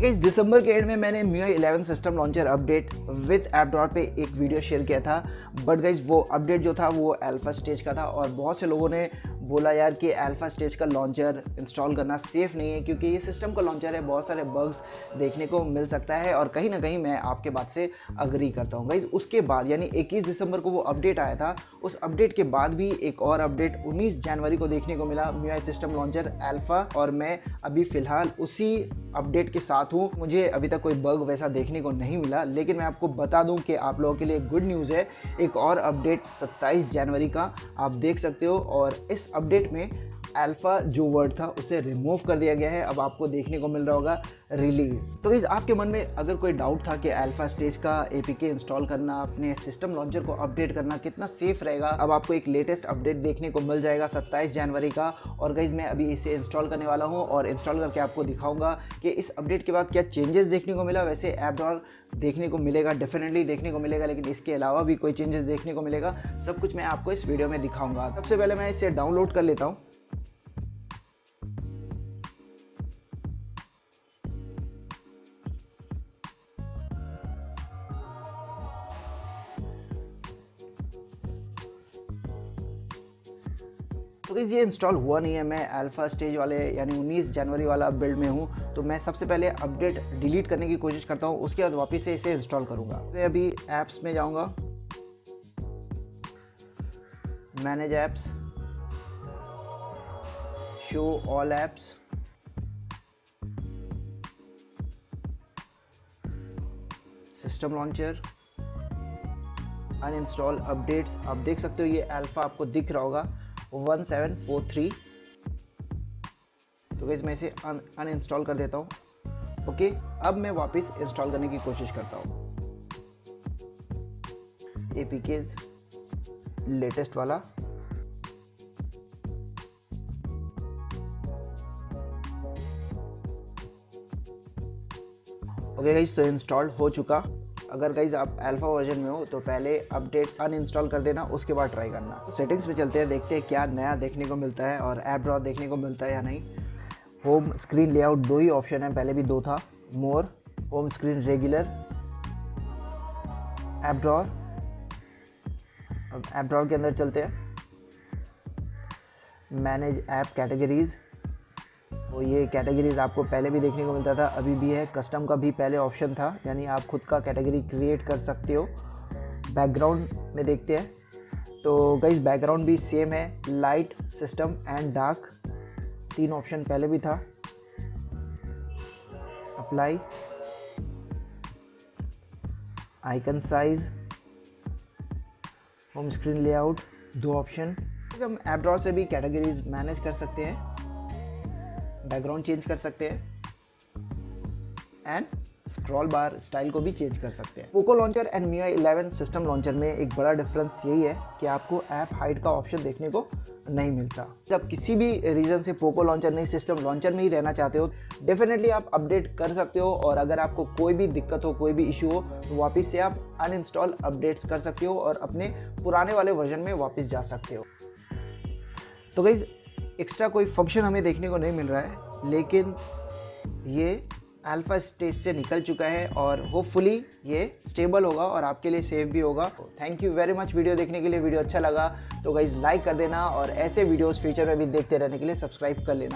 Guys दिसंबर के and में मैंने MIUI 11 system launcher update with app drawer पे एक वीडियो शेयर किया था। बट गाइस वो अपडेट जो था वो अल्फा स्टेज का था और बहुत से लोगों ने बोला यार कि अल्फा स्टेज का लॉन्चर इंस्टॉल करना सेफ़ नहीं है क्योंकि ये सिस्टम का लॉन्चर है, बहुत सारे बग्स देखने को मिल सकता है। और कहीं ना कहीं मैं आपके बात से अग्री करता हूँ। गाइस उसके बाद यानी 21 दिसंबर को वो अपडेट आया था। उस अपडेट के बाद भी एक और अपडेट 19 जनवरी को देखने को मिला MIUI सिस्टम लॉन्चर अल्फा, और मैं अभी फ़िलहाल उसी अपडेट के साथ हूँ। मुझे अभी तक कोई बग वैसा देखने को नहीं मिला, लेकिन मैं आपको बता दूं कि आप लोगों के लिए गुड न्यूज़ है। एक और अपडेट 27 जनवरी का आप देख सकते हो, और इस अपडेट में अल्फा जो वर्ड था उसे रिमूव कर दिया गया है। अब आपको देखने को मिल रहा होगा रिलीज। तो गाइस आपके मन में अगर कोई डाउट था कि अल्फा स्टेज का एपीके इंस्टॉल करना, अपने सिस्टम लॉन्चर को अपडेट करना कितना सेफ रहेगा, अब आपको एक लेटेस्ट अपडेट देखने को मिल जाएगा 27 जनवरी का। और गाइस मैं अभी इसे इंस्टॉल करने वाला हूं और इंस्टॉल करके आपको दिखाऊंगा कि इस अपडेट के बाद क्या चेंजेस देखने को मिला। वैसे ऐप ड्रॉर देखने को मिलेगा, डेफिनेटली देखने को मिलेगा, लेकिन इसके अलावा भी कोई चेंजेस देखने को मिलेगा, सब कुछ मैं आपको इस वीडियो में दिखाऊंगा। सबसे पहले मैं इसे डाउनलोड कर लेता हूँ। तो गाइस ये इंस्टॉल हुआ नहीं है, मैं अल्फा स्टेज वाले यानी 19 जनवरी वाला बिल्ड में हूँ। तो मैं सबसे पहले अपडेट डिलीट करने की कोशिश करता हूँ, उसके बाद वापस से इसे इंस्टॉल करूँगा। मैं अभी ऐप्स में जाऊँगा, manage apps, show all apps, system launcher, uninstall updates. आप देख सकते हो ये अल्फा आपको दिख रहा होगा 1743। तो गाइस मैं इसे अनइंस्टॉल कर देता हूँ। ओके, अब मैं वापस इंस्टॉल करने की कोशिश करता हूँ। एपीकेज लेटेस्ट वाला, ओके गाइस तो इंस्टॉल हो चुका। अगर गाइज आप अल्फा वर्जन में हो तो पहले अपडेट्स अनइंस्टॉल कर देना, उसके बाद ट्राई करना। तो सेटिंग्स पे चलते हैं, देखते हैं क्या नया देखने को मिलता है और ऐप ड्रॉर देखने को मिलता है या नहीं। होम स्क्रीन लेआउट दो ही ऑप्शन है, पहले भी दो था, more, home screen regular, app drawer. अब ऐप ड्रॉर के अंदर चलते हैं, मैनेज ऐप कैटेगरीज। तो ये कैटेगरीज आपको पहले भी देखने को मिलता था, अभी भी है। कस्टम का भी पहले ऑप्शन था, यानी आप खुद का कैटेगरी क्रिएट कर सकते हो। बैकग्राउंड में देखते हैं, तो गाइस बैकग्राउंड भी सेम है, लाइट, सिस्टम एंड डार्क, तीन ऑप्शन पहले भी था। Apply, icon size, home screen layout, दो ऑप्शन। हम ऐप ड्रॉर से भी कैटेगरीज मैनेज कर सकते हैं, बैकग्राउंड चेंज कर सकते हैं एंड स्क्रॉल बार स्टाइल को भी चेंज कर सकते हैं। Poco launcher and MIUI 11 system launcher में एक बड़ा डिफरेंस यही है कि आपको ऐप हाइड का ऑप्शन देखने को नहीं मिलता। जब किसी भी रीज़न से पोको लॉन्चर नहीं, सिस्टम लॉन्चर में ही रहना चाहते हो, डेफिनेटली आप अपडेट कर सकते हो। और अगर आपको कोई भी दिक्कत हो, कोई भी इशू हो, तो वापस से आप अनइंस्टॉल अपडेट्स कर सकते हो और अपने पुराने वाले वर्जन में वापस जा सकते हो। तो गाइस एक्स्ट्रा कोई फंक्शन हमें देखने को नहीं मिल रहा है, लेकिन ये अल्फा स्टेज से निकल चुका है और होपफुली ये स्टेबल होगा और आपके लिए सेफ भी होगा। Thank you very much video देखने के लिए। वीडियो अच्छा लगा तो गाइस लाइक कर देना और ऐसे वीडियोस फ्यूचर में भी देखते रहने के लिए सब्सक्राइब कर लेना।